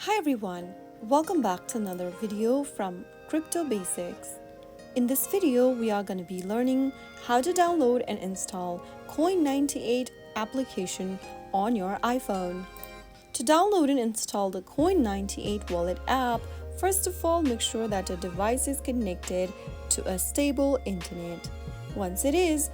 Hi everyone, welcome back to another video from Crypto Basics. In this video, we are going to be learning how to download and install Coin98 application on your iPhone. To download and install the Coin98 wallet app, first of all, make sure that your device is connected to a stable internet. Once it is,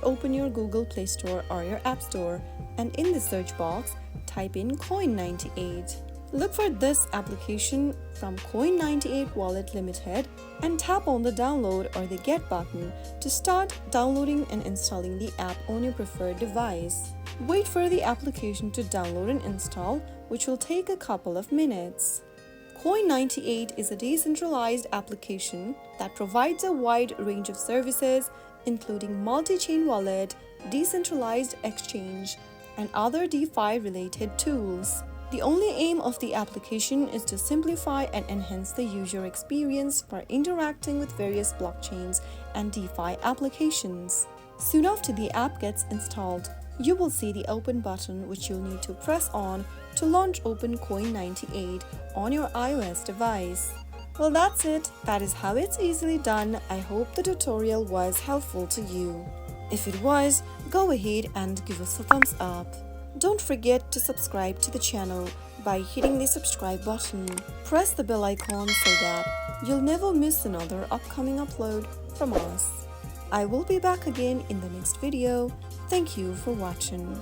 open your Google Play Store or your App Store, and in the search box, type in Coin98. Look for this application from Coin98 Wallet Limited and tap on the download or the get button to start downloading and installing the app on your preferred device. Wait for the application to download and install, which will take a couple of minutes. Coin98 is a decentralized application that provides a wide range of services, including multi-chain wallet, decentralized exchange, and other DeFi-related tools. The only aim of the application is to simplify and enhance the user experience for interacting with various blockchains and DeFi applications. Soon after the app gets installed, you will see the open button which you'll need to press on to launch open Coin98 on your iOS device. Well, that's it. That is how it's easily done. I hope the tutorial was helpful to you. If it was, go ahead and give us a thumbs up. Don't forget to subscribe to the channel by hitting the subscribe button. Press the bell icon so that you'll never miss another upcoming upload from us. I will be back again in the next video. Thank you for watching.